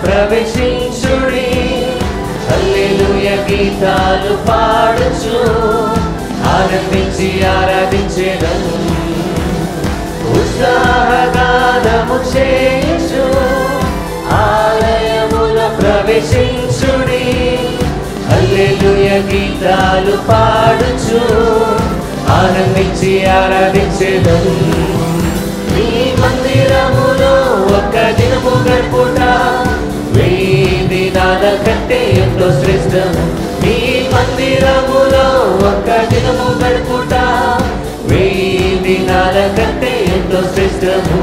ప్రవేశించుడి, హల్లెలూయా గీతాలు పాడుచు ఆనందించి ఆరాధించెదము. ఉత్సాహగానము చేయుచు ఆలయములో ప్రవేశించుడి, హల్లెలూయా గీతాలు పాడుచు ఆనందించి ఆరాధించెదము. మీ మందిరములో ఒక్క దినము గడుపుట 1000 దినాల కంటే ఎంతో శ్రేష్టము. మీ మందిరములో ఒక్క దినము గడుపుట 1000 దినాల కంటే ఎంతో శ్రేష్టము.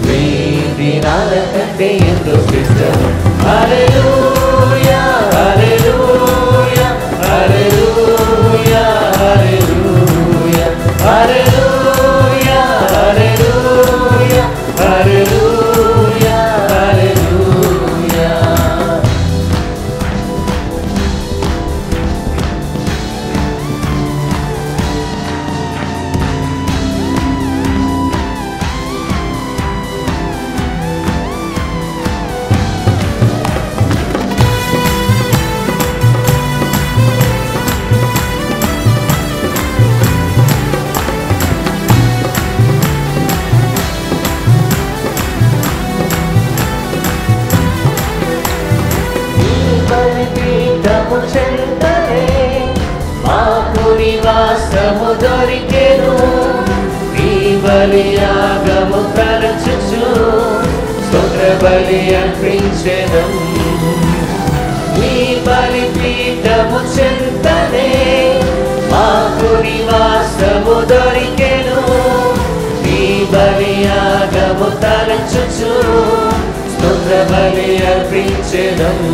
1000 దినాల కంటే ఎంతో శ్రేష్టము. హల్లెలూయా హల్లెలూయా హల్లెలూయా హల్లెలూయా హల్లెలూయా హల్లెలూయా హల్లెలూయా హల్లెలూయా. బలిపీఠము చెంతనే మాకు నివాసము దొరికెను, నీ బలియాగము తలచుచు స్తోత్ర బలి అర్పించెదము. నీ బలిపీఠము చెంతనే మాకు నివాసము దొరికెను, నీ బలియాగము తలచుచు స్తోత్ర బలి అర్పించెదము.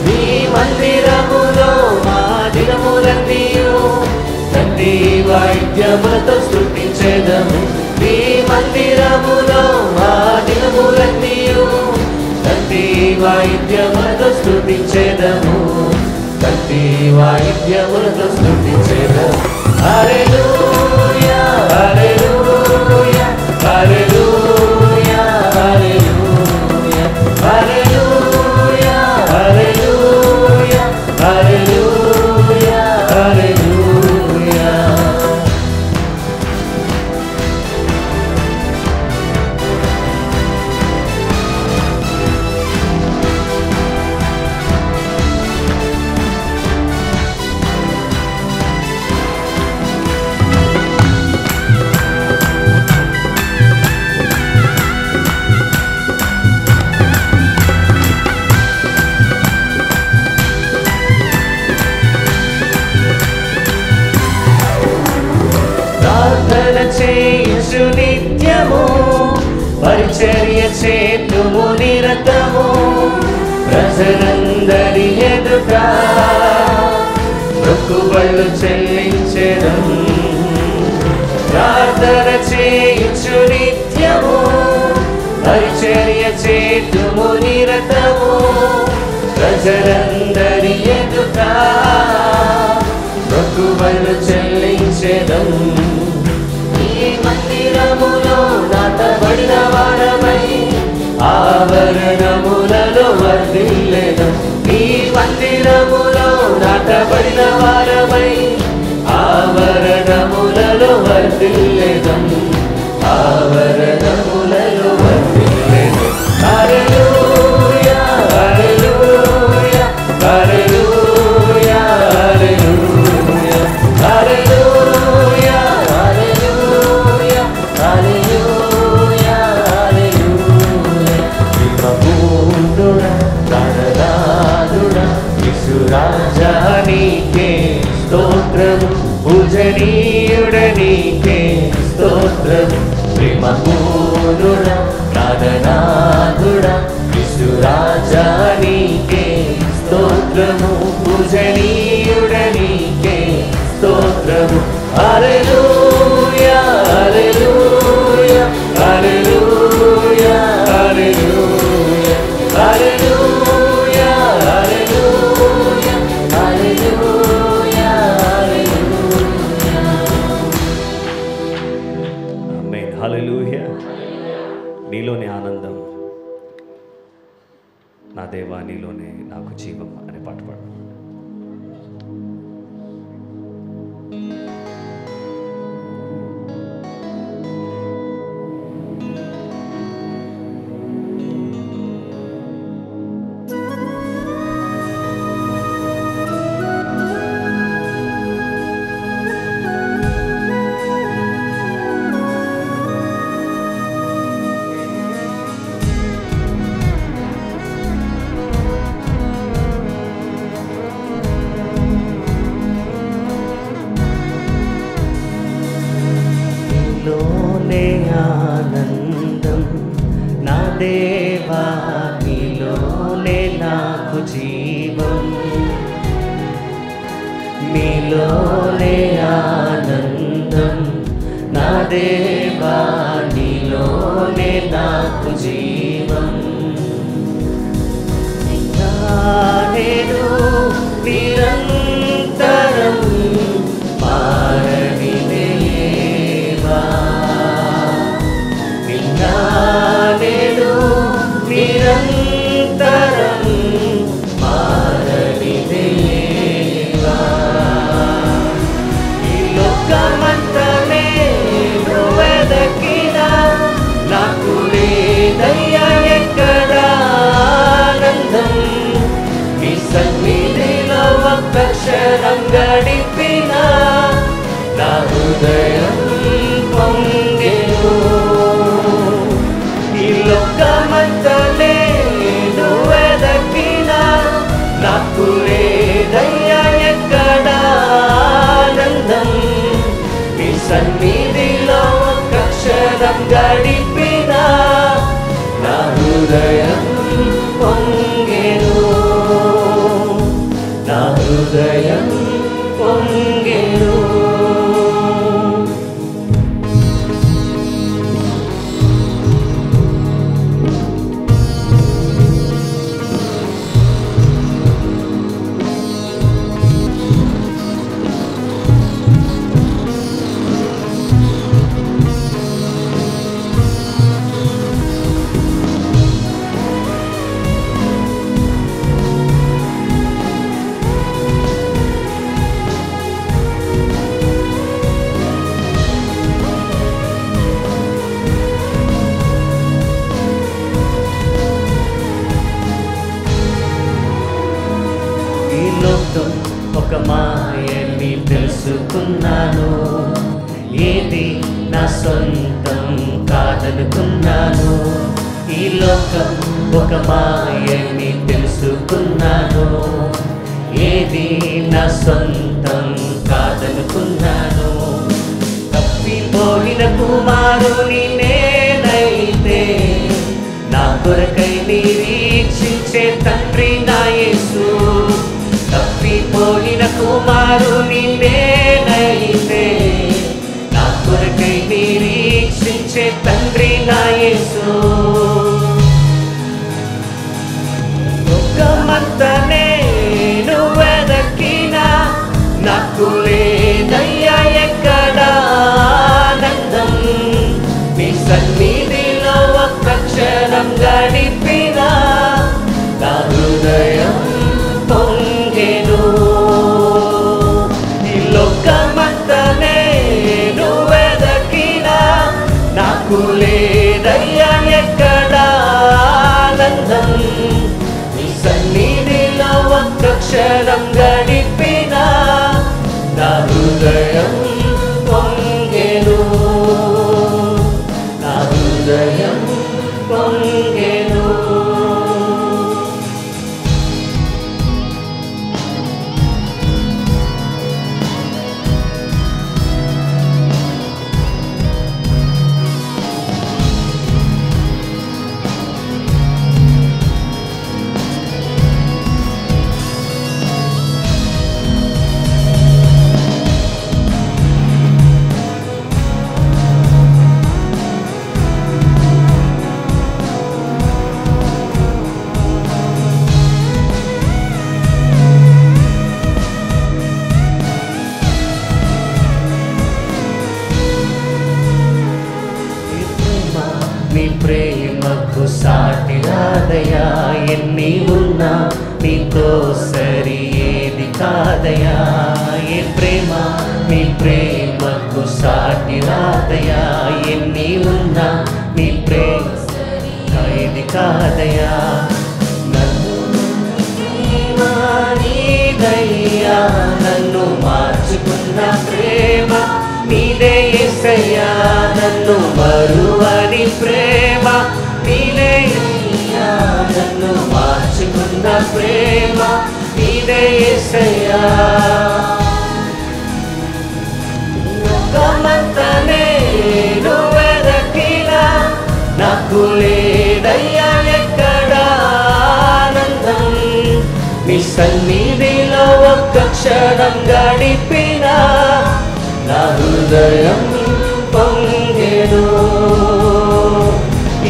నీ మందిరములో మా దినములన్నీయు తండ్రి వాయిద్యములతో స్తుతించెదము. నీ మందిరములో మా దినములన్నీయు తండ్రి వాయిద్యములతో స్తుతించెదము. తండ్రి వాయిద్యములతో స్తుతించెదము. హల్లెలూయా హల్లెలూయా హల్లెలూయా హల్లెలూయా హల్లెలూయా హల్లెలూయా హల్లెలూయా హల్లెలూయా. ప్రార్థన చేయుచు నిత్యము పరిచర్య చేతుము నిరతము, ప్రజలందరి ఎదుట మొక్కుబళ్ళు చెల్లించెదము. ప్రార్థన చేయుచు నిత్యము పరిచర్య చేతుము నిరతము, ప్రజలందరి ఎదుట మొక్కుబళ్ళు చెల్లించెదము. ఈ మందిరములో నాటబడిన వారమై ఆవరణములలో వర్ధిల్లెదం. ఈ మందిరములో నాటబడిన వారమై ఆవరణములలో వర్ధిల్లెదం. ఆవరణములలో వర్ధిల్లెదం. హల్లెలూయా హల్లెలూయా హల్లెలూయా హల్లెలూయా హల్లెలూయా హల్లెలూయా హల్లెలూయా హల్లెలూయా. ప్రేమపూర్ణుడా ప్రాణనాథుడా యేసురాజా నీకే స్తోత్రము, పూజనీయుడ నీకే స్తోత్రము. ప్రేమపూర్ణుడా ప్రాణనాథుడా యేసురాజా నీకే స్తోత్రము, పూజనీయుడ నీకే స్తోత్రము. హల్లెలూయా హల్లెలూయా హల్లెలూయా హల్లెలూయా హల్లెలూయా హల్లెలూయా హల్లెలూయా హల్లెలూయా. ఆమేన్. హల్లెలూయా. నీలోని ఆనందం నా దేవా నీలోనే నాకు జీవం అనే పాట పాడు. ఆనందం నా దేవా నీలోనే నాకు జీవం, నీలోనే ఆనందం నా దేవా నీలోనే నాకు జీవం. నేను నిరంతరం మారని దేవా, నేను నిరంతరం మారని దేవా. ఈ లోకమంతా నేను వెదకినా నాకు లేదయ్యా ఎక్కడ ఆనందం, నీ సన్నిధిలో ఒక్క క్షణం గడిపినా నా హృదయం పొంగెను. ఈ లోకమంతా నేను వెదకినా నాకు లేదయ్యా ఎక్కడ ఆనందం, నీ సన్నిధిలో ఒక్క క్షణం గడిపినా నా హృదయం పొంగెను, నా హృదయం పొంగెను. ఒక మాయని తెలుసుకున్నాను, ఏది నా సొంతం కాదనుకున్నాను. ఈ లోకం ఒక మాయని తెలుసుకున్నాను, ఏది నా సొంతం కాదనుకున్నాను. తప్పిపోయిన కుమారుని నేనైతే నా కొరకై నిరీక్షించే తండ్రి నా యేసు. తప్పిపోయిన కుమారుని నేనైతే నా కొరకై నిరీక్షించే తండ్రి నా యేసు. లోకమంతా నేను వెదకినా నాకు లేదయ్యా ఎక్కడ ఆనందం, నీ సన్నిధిలో ఒక్క క్షణం గడిపినా నా హృదయం పొంగెను. ఈ లోకమంతా నేను వెదకినా నాకు లేదయ్యా ఎక్కడ ఆనందం, నీ సన్నిధిలో ఒక్క క్షణం గడిపినా నా హృదయం పొంగెను, నా హృదయం పొంగెను. రాదయా, ఎన్ని ఉన్నా నీతో సరి ఏది కాదయా. ఏ ప్రేమ నీ ప్రేమకు సాటి రాదయా, ఎన్ని ఉన్నా నీ ప్రేమ ఏది కాదయా. నీదయ్యా, నన్ను మార్చుకున్న ప్రేమ నీదే యేసయ్యా, నన్ను మరువని ప్రేమ నీదే యేసయ్యా, నన్ను మార్చుకున్న ప్రేమ నీదే యేసయ్యా. లోకమంతనే నువ్వెదకినా నాకు లేదయ్యా ఎక్కడా ఆనందం. నీ సన్నిధిలో ఒక్క క్షణం గడిపినా నా హృదయం పొంగెను.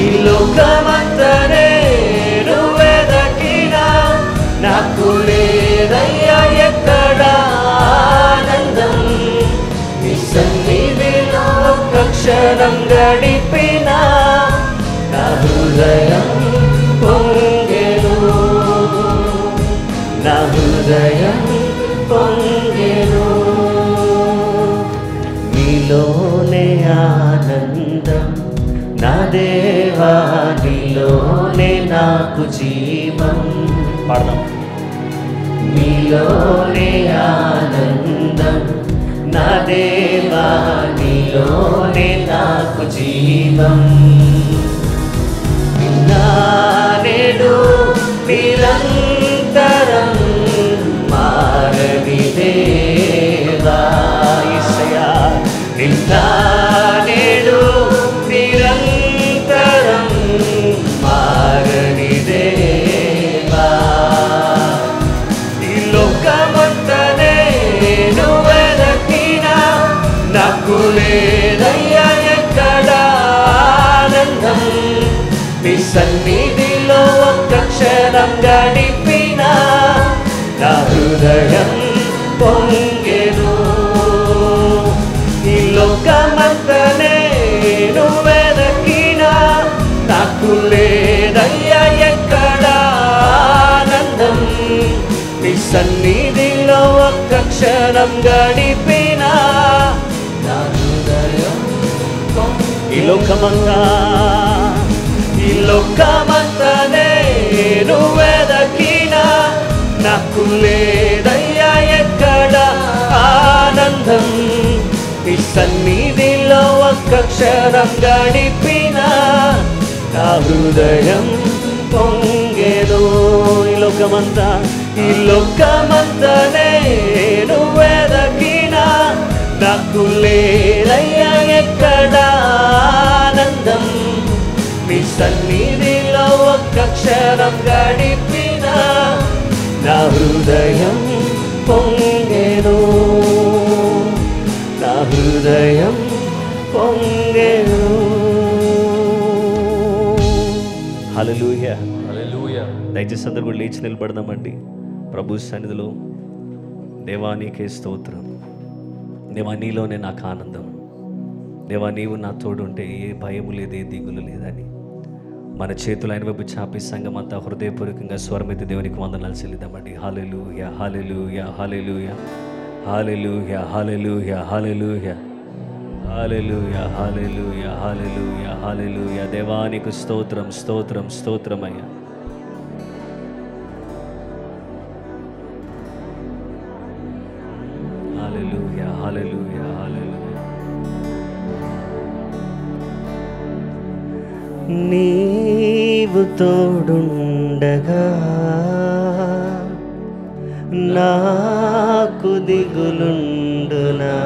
ఈ లోకమంతనే నువ్వెదకినా నాకు లేదయ్యా ఎక్కడా ఆనందం. నీ సన్నిధిలో ఒక్క క్షణం గడిపినా నా హృదయం పొంగెను, నా హృదయం పొంగెను. నీలోనే ఆనందం నా దేవా, నీలోనే నాకు జీవం. పాడదాం. నీలోనే ఆనందం నా దేవా, నీలోనే నాకు జీవం. నేడు నిరంతరం మారని దేవా యేసయ్యా, నేడు నిరంతరం మారని దేవా. ఈ లోకమంతనే నువ్వెదకినా నాకు లేదయ్యా ఎక్కడా ఆనందం. నీ సన్నిధిలో ఒక్క క్షణం గడిపినా నా హృదయం పొంగెను. ఈ లోకమంతనే నువ్వెదకినా నాకు లేదయ్యా ఎక్కడా ఆనందం. నీ సన్నిధిలో ఒక్క క్షణం గడిపినా నా హృదయం. ఈ లోకమంతా, ఈ లోకమంతనే నువ్వెదకినా నాకు లేదయ్యా ఎక్కడా ఆనందం. నీ సన్నిధిలో ఒక్క క్షణం గడిపినా నా హృదయం పొంగెను. ఈ లోకమంతా, ఈ లోకమంతనే నువ్వెదకినా నాకు లేదయ్యా ఎక్కడా ఆనందం. నీ సన్నిధిలో ఒక్క క్షణం గడిపినా నా హృదయం పొంగెను, నా హృదయం పొంగెను. హల్లెలూయా, హల్లెలూయా. దయచేసి అందరూ కూడా లేచి నిలబడదామండి ప్రభు సన్నిధిలో. దేవా నీకే స్తోత్రం. దేవా నీలోనే నాకు ఆనందం. దేవా నీవు నా తోడుంటే ఏ భయము లేదు, ఏ దిగులు లేదని మన చేతులు ఆయన వైపు చాపి సంఘం అంతా హృదయపూర్వకంగా స్వరమెత్తి దేవునికి వందనాలు చెల్లిద్దామండి. హల్లెలూయా, హల్లెలూయా, హల్లెలూయా, హల్లెలూయా, హల్లెలూయా, హల్లెలూయా, హల్లెలూయా, హల్లెలూయా, హల్లెలూయా, హల్లెలూయా. దేవానికి స్తోత్రం, స్తోత్రం, స్తోత్రమయ్యా. హల్లెలూయా, హల్లెలూయా, హల్లెలూయా. నీవు తోడుండగా నాకు దిగులుండునా,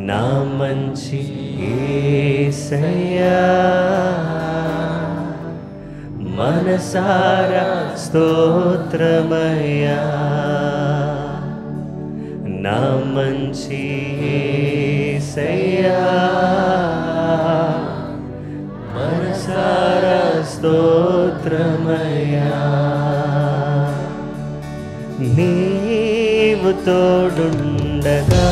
నా మంచి యేసయ్యా మనసారా స్తోత్రమయ్యా. నా మంచి యేసయ్యా మనసారా స్తోత్రమయ్యా. నీవు తోడుండగా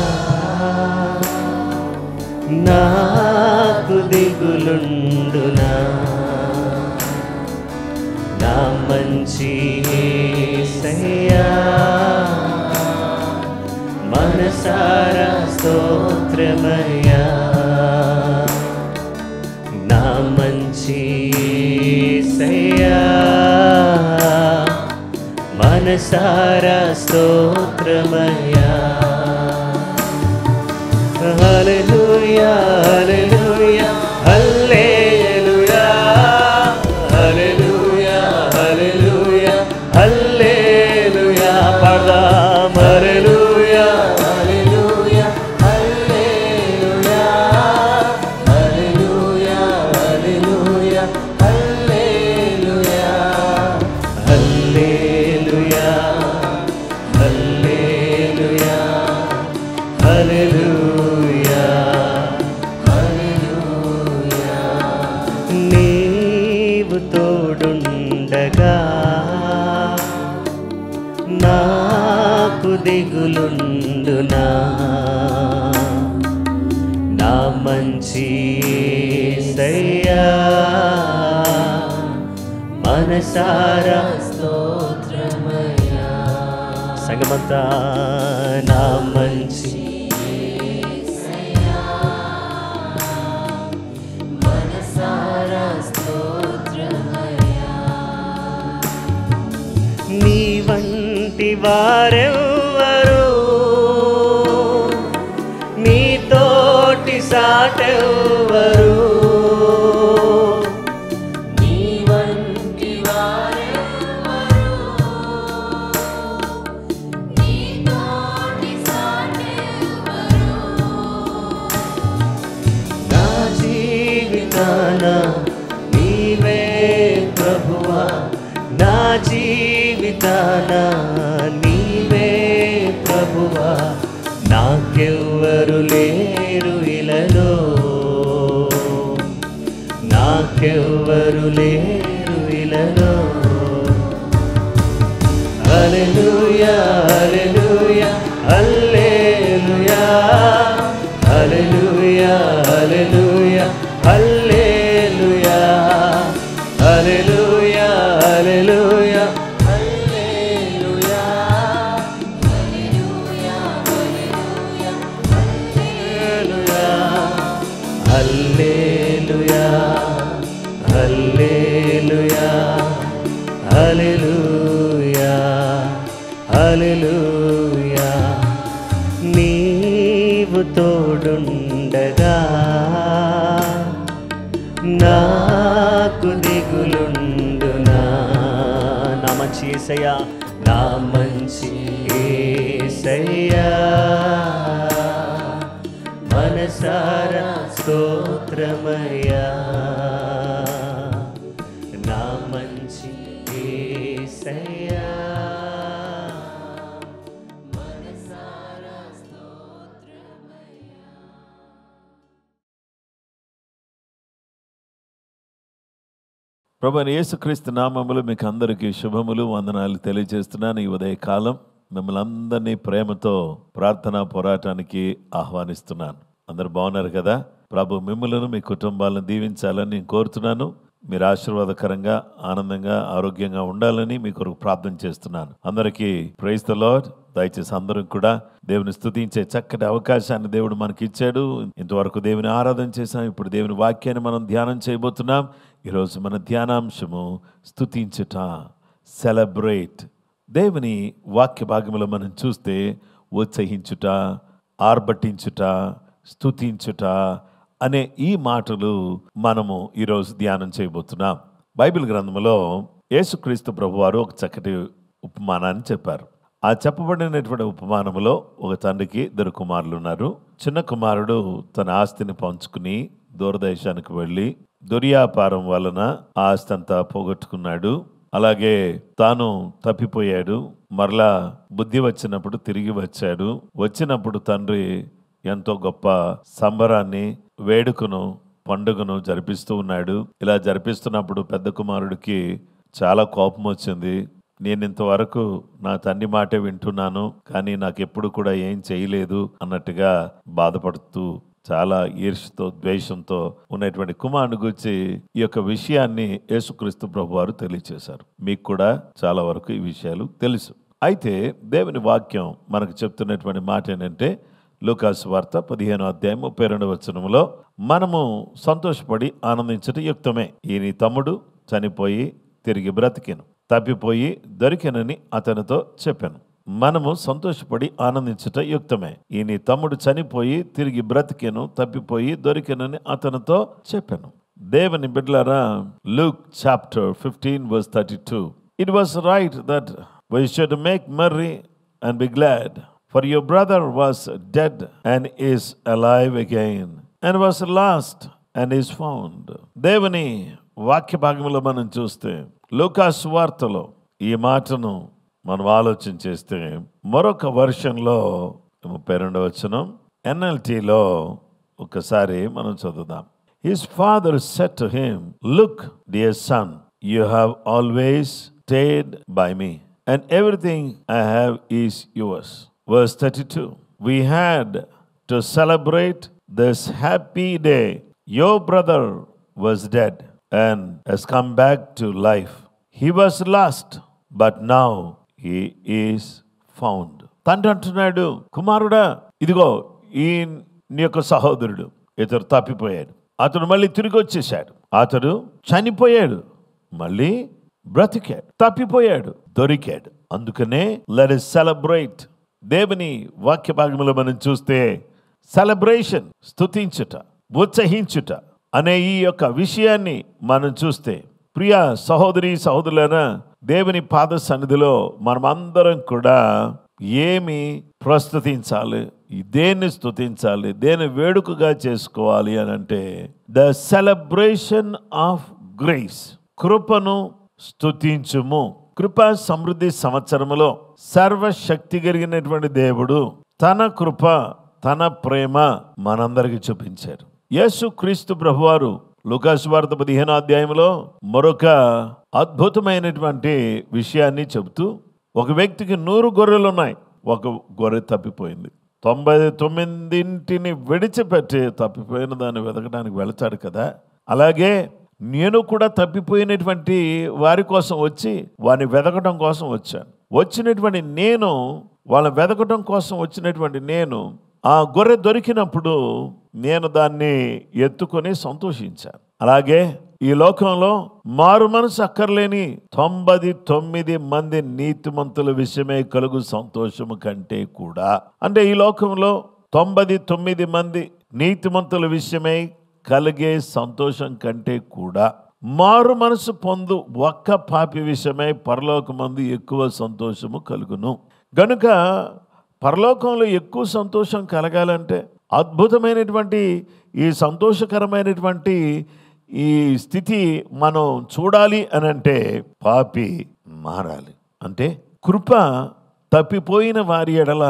నాకు దిగులుండునా, మంచి యేసయ్యా మనసారా స్తోత్రమయ్యా నా మంచి యేసయ్యా మనసారా స్తోత్రమయ్యా హల్లెలూయా హల్లెలూయా హల్లెలూయా హల్లెలూయా హల్లెలూయా హల్లెలూయా పాడదాం హల్లెలూయా హల్లెలూయా హల్లెలూయా హల్లెలూయా హల్లెలూయా హల్లెలూయా హల్లెలూయా హల్లెలూయా హల్లెలూయా హల్లెలూయా నీవు తోడుండగా నాకు దిగులుండునా నా మంచి యేసయ్యా మనసారా స్తోత్రమయ్యా సంగమంతా నా మంచి యేసయ్యా మనసారా స్తోత్రమయ్యా నీ వంటి వారెవ్వరు నీ తోటి సాటెవ్వరు నీ వంటి వారెవ్వరు నీ తోటి సాటెవ్వరు నా జీవితాన నీవే ప్రభువా నా జీవితాన నీవే ప్రభువా నాకెవ్వరు లేరు ఇలలో నాకెవ్వరు లేరు ఇలలో హల్లెలూయా హల్లెలూయా హల్లెలూయా హల్లెలూయా హల్లెలూయా హల్లెలూయా హల్లెలూయా హల్లెలూయా హల్లెలూయా హల్లెలూయా హల్లెలూయా హల్లెలూయా నీవు తోడుండగా నాకు దిగులుండునా నా మంచి యేసయ్యా నా మంచి యేసయ్యా మనసారా స్తోత్రమయ్యా నా మంచి యేసయ్యా మనసారా స్తోత్రమయ్యా. ప్రభువైన యేసుక్రీస్తు నామములో మీకు అందరికీ శుభములు వందనాలు తెలియజేస్తున్నాను. ఈ ఉదయకాలం మిమ్మల్ని అందరినీ ప్రేమతో ప్రార్థనా పోరాటానికి ఆహ్వానిస్తున్నాను. అందరు బాగున్నారు కదా? ప్రభు మిమ్మలను మీ కుటుంబాలను దీవించాలని నేను కోరుతున్నాను. మీరు ఆశీర్వాదకరంగా ఆనందంగా ఆరోగ్యంగా ఉండాలని మీ కొరకు ప్రార్థన చేస్తున్నాను. అందరికీ ప్రైజ్ ద లార్డ్. దయచేసి అందరం కూడా దేవుని స్తుతించే చక్కటి అవకాశాన్ని దేవుడు మనకి ఇచ్చాడు. ఇంతవరకు దేవుని ఆరాధన చేశాం. ఇప్పుడు దేవుని వాక్యాన్ని మనం ధ్యానం చేయబోతున్నాం. ఈరోజు మన ధ్యానాంశము స్తుతించుట, సెలబ్రేట్. దేవుని వాక్య భాగంలో మనం చూస్తే ఉత్సహించుట, ఆర్భటించుట, స్తుతించుట అనే ఈ మాటలు మనము ఈరోజు ధ్యానం చేయబోతున్నాం. బైబిల్ గ్రంథంలో యేసుక్రీస్తు ప్రభువారు ఒక చక్కటి ఉపమానాన్ని చెప్పారు. ఆ చెప్పబడినటువంటి ఉపమానంలో ఒక తండ్రికి 2 కుమారులు ఉన్నారు. చిన్న కుమారుడు తన ఆస్తిని పంచుకుని దూరదేశానికి వెళ్ళి దుర్వ్యాపారం వలన ఆ ఆస్తి అంతా పోగొట్టుకున్నాడు. అలాగే తాను తప్పిపోయాడు. మరలా బుద్ధి వచ్చినప్పుడు తిరిగి వచ్చాడు. వచ్చినప్పుడు తండ్రి ఎంతో గొప్ప సంబరాన్ని, వేడుకను, పండుగను జరిపిస్తూ ఉన్నాడు. ఇలా జరిపిస్తున్నప్పుడు పెద్ద కుమారుడికి చాలా కోపం వచ్చింది. నేను ఇంతవరకు నా తండ్రి మాటే వింటున్నాను, కానీ నాకు ఎప్పుడు కూడా ఏం చేయలేదు అన్నట్టుగా బాధపడుతూ చాలా ఈర్ష్యతో ద్వేషంతో ఉన్నటువంటి కుమారుని గురించి ఈ యొక్క విషయాన్ని యేసుక్రీస్తు ప్రభువారు తెలియచేశారు. మీకు కూడా చాలా వరకు ఈ విషయాలు తెలుసు. అయితే దేవుని వాక్యం మనకు చెప్తున్నటువంటి మాట ఏంటంటే, లూకాసు వార్త 15:32 మనము సంతోషపడి ఆనందించట యుక్తమే. ఈ నీ తమ్ముడు చనిపోయి తిరిగి బ్రతికెను, తప్పిపోయి దొరికెనని అతనితో చెప్పాను. మనము సంతోషపడి ఆనందించట యుక్తమే. ఈ నీ తమ్ముడు చనిపోయి తిరిగి బ్రతికెను, తప్పిపోయి దొరికెనని అతనితో చెప్పాను. దేవుని బిడ్డలారా, Luke chapter 15:32. It was right that we should make merry and be glad, for your brother was dead and is alive again, and was lost and is found. దేవుని వాక్య భాగంలో మనం చూస్తే లూకాసు వార్తలో ఈ మాటను మనం ఆలోచన చేస్తే, మరొక వర్షన్లో 32 NLTలో ఒకసారి మనం చదువుదాం. His father said to him, "Look, dear son, you have always stayed by me, and everything I have is yours." Verse 32. We had to celebrate this happy day. Your brother was dead and has come back to life. He was lost, but now he is found. తండ్రి అంటున్నాడు, కుమారుడా, ఇదిగో ఈ నీ యొక్క సహోదరుడు, ఇతడు తప్పిపోయాడు, అతడు మళ్ళీ తిరిగి వచ్చేసాడు. అతడు చనిపోయాడు, మళ్ళీ బ్రతికాడు, తప్పిపోయాడు, దొరికాడు. అందుకనే లెట్ us సెలబ్రేట్. దేవుని వాక్య భాగంలో మనం చూస్తే సెలబ్రేషన్, స్తుతించుట, ఉత్సహించుట అనే ఈ యొక్క విషయాన్ని మనం చూస్తే, ప్రియ సహోదరి సహోదరులైన దేవుని పాద సన్నిధిలో మనం అందరం కూడా ఏమి ప్రస్తుతించాలి, దేన్ని స్తుతించాలి, దేన్ని వేడుకగా చేసుకోవాలి అని అంటే, ద సెలబ్రేషన్ ఆఫ్ గ్రేస్, కృపను స్తుతించుము. కృపా సమృద్ధి సంవత్సరములో సర్వశక్తి కలిగినటువంటి దేవుడు తన కృప, తన ప్రేమ మనందరికి చూపించారు. యేసుక్రీస్తు ప్రభువారు లూకాసు వార్త 15 మరొక అద్భుతమైనటువంటి విషయాన్ని చెబుతూ, ఒక వ్యక్తికి 100 గొర్రెలు ఉన్నాయి, ఒక గొర్రె తప్పిపోయింది. 99 విడిచిపెట్టి తప్పిపోయిన దాన్ని వెతకడానికి వెళతాడు కదా, అలాగే నేను కూడా తప్పిపోయినటువంటి వారి కోసం వచ్చి వారిని వెతకడం కోసం వచ్చాను. వచ్చినటువంటి నేను, వాళ్ళని వెతకడం కోసం వచ్చినటువంటి నేను, ఆ గొర్రె దొరికినప్పుడు నేను దాన్ని ఎత్తుకొని సంతోషించాను. అలాగే ఈ లోకంలో మారు మనసు అక్కర్లేని 99 మంది నీతిమంతుల విషయమే కలుగు సంతోషము కంటే కూడా, అంటే ఈ లోకంలో 99 మంది నీతిమంతుల విషయమై కలిగే సంతోషం కంటే కూడా మారు మనసు పొందు ఒక్క పాపి విషయమై పరలోకమందు ఎక్కువ సంతోషము కలుగును. గనుక పరలోకంలో ఎక్కువ సంతోషం కలగాలంటే, అద్భుతమైనటువంటి ఈ సంతోషకరమైనటువంటి ఈ స్థితి మనం చూడాలి అని అంటే, పాపి మారాలి. అంటే కృప తప్పిపోయిన వారి ఎడల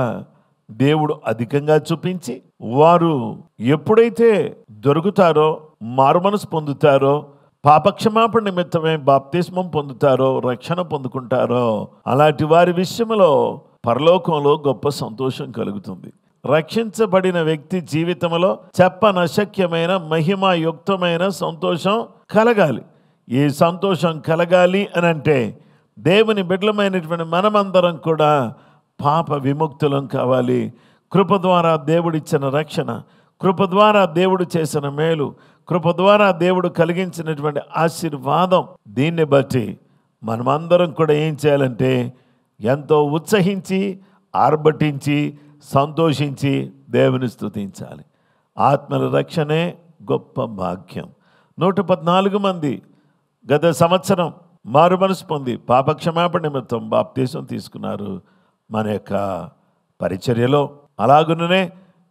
దేవుడు అధికంగా చూపించి, వారు ఎప్పుడైతే దొరుకుతారో, మారుమనసు పొందుతారో, పాపక్షమాపణ నిమిత్తమే బాప్తిస్మం పొందుతారో, రక్షణ పొందుకుంటారో, అలాంటి వారి విషయంలో పరలోకంలో గొప్ప సంతోషం కలుగుతుంది. రక్షించబడిన వ్యక్తి జీవితంలో చెప్పనశక్యమైన మహిమాయుక్తమైన సంతోషం కలగాలి. ఈ సంతోషం కలగాలి అని అంటే, దేవుని బిడ్డలమైనటువంటి మనమందరం కూడా పాప విముక్తులం కావాలి. కృప ద్వారా దేవుడిచ్చిన రక్షణ, కృప ద్వారా దేవుడు చేసిన మేలు, కృప ద్వారా దేవుడు కలిగించినటువంటి ఆశీర్వాదం, దీన్ని బట్టి మనమందరం కూడా ఏం చేయాలంటే, ఎంతో ఉత్సహించి, ఆర్భటించి, సంతోషించి దేవుని స్తుతించాలి. ఆత్మల రక్షణే గొప్ప భాగ్యం. 114 మంది గత సంవత్సరం మారు మనసు పొంది పాపక్షమాపణ నిమిత్తం బాప్తీసం తీసుకున్నారు మన యొక్క పరిచర్యలో. అలాగుననే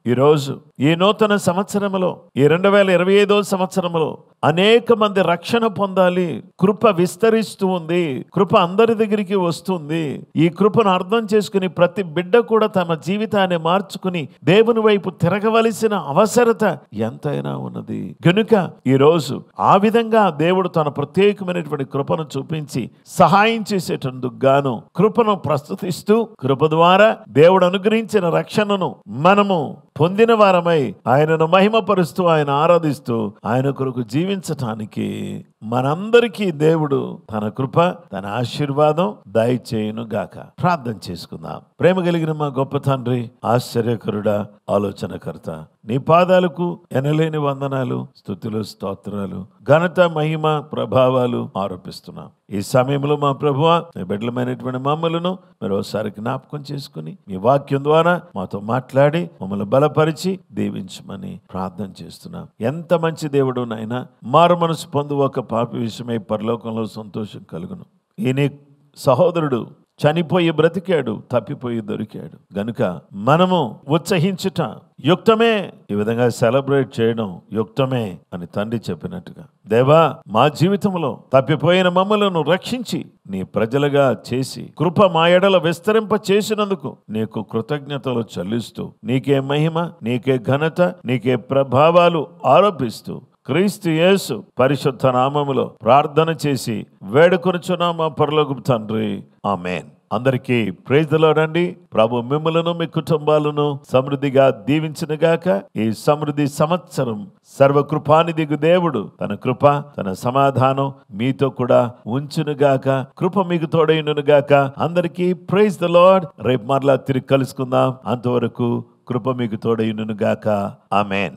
ఈరోజు ఈ నూతన సంవత్సరంలో, ఈ 2025వ సంవత్సరంలో అనేక మంది రక్షణ పొందాలి. కృప విస్తరిస్తూ ఉంది, కృప అందరి దగ్గరికి వస్తుంది. ఈ కృపను అర్థం చేసుకుని ప్రతి బిడ్డ కూడా తమ జీవితాన్ని మార్చుకుని దేవుని వైపు తిరగవలసిన అవసరత ఎంతైనా ఉన్నది. గనుక ఈరోజు ఆ విధంగా దేవుడు తన ప్రత్యేకమైనటువంటి కృపను చూపించి సహాయం చేసేటందుకు గాను కృపను ప్రస్తుతిస్తూ, కృప ద్వారా దేవుడు అనుగ్రహించిన రక్షణను మనము పొందిన వారమై ఆయనను మహిమపరుస్తూ ఆయన ఆరాధిస్తూ ఆయన కొరకు జీవించటానికి మనందరికీ దేవుడు తన కృప తన ఆశీర్వాదం దయచేయును గాక. ప్రార్థన చేసుకుందాం. ప్రేమ కలిగిన మా గొప్ప తండ్రి, ఆశ్చర్యకరుడా, ఆలోచనకర్త, నీ పాదాలకు ఎనలేని వందనాలు, స్తుతులు, స్తోత్రాలు, ఘనత, మహిమ, ప్రభావాలు ఆరోపిస్తున్నాం. ఈ సమయంలో మా ప్రభువా, నీ బిడ్డలమైనటువంటి మమ్మలను మరోసారి జ్ఞాపకం చేసుకుని మీ వాక్యం ద్వారా మాతో మాట్లాడి మమ్మల్ని బలపరిచి దీవించమని ప్రార్థన చేస్తున్నాం. ఎంత మంచి దేవుడు నాయనా. మారు మనసు పొందు ఒక పాపి విషయమై పరలోకంలో సంతోషం కలుగును. ఈ నీ సహోదరుడు చనిపోయి బ్రతికాడు, తప్పిపోయి దొరికాడు గనుక మనము ఉత్సహించుట యుక్తమే, ఈ విధంగా సెలబ్రేట్ చేయడం యుక్తమే అని తండ్రి చెప్పినట్టుగా దేవా, మా జీవితంలో తప్పిపోయిన మమ్మలను రక్షించి నీ ప్రజలుగా చేసి కృప మా ఎడల విస్తరింప చేసినందుకు నీకు కృతజ్ఞతలు చెల్లిస్తూ నీకే మహిమ, నీకే ఘనత, నీకే ప్రభావాలు ఆరోపిస్తూ క్రీస్తు యేసు పరిశుద్ధ నామములో ప్రార్థన చేసి వేడుకొనుచున్నాం మా పరలోకపు తండ్రి. ఆమేన్. అందరికీ ప్రైజ్ ది లార్డ్ అండి. ప్రభు మిమ్మలను మీ కుటుంబాలను సమృద్ధిగా దీవించునుగాక. ఈ సమృద్ధి సంవత్సరం సర్వకృపానిధిగు దేవుడు తన కృప తన సమాధానం మీతో కూడా ఉంచునుగాక. కృప మీకు తోడైనగాక. అందరికీ ప్రైజ్ ది లార్డ్. రేపు మరలా తిరిగి కలుసుకుందాం. అంతవరకు కృప మీకు తోడైనగాక. ఆమేన్.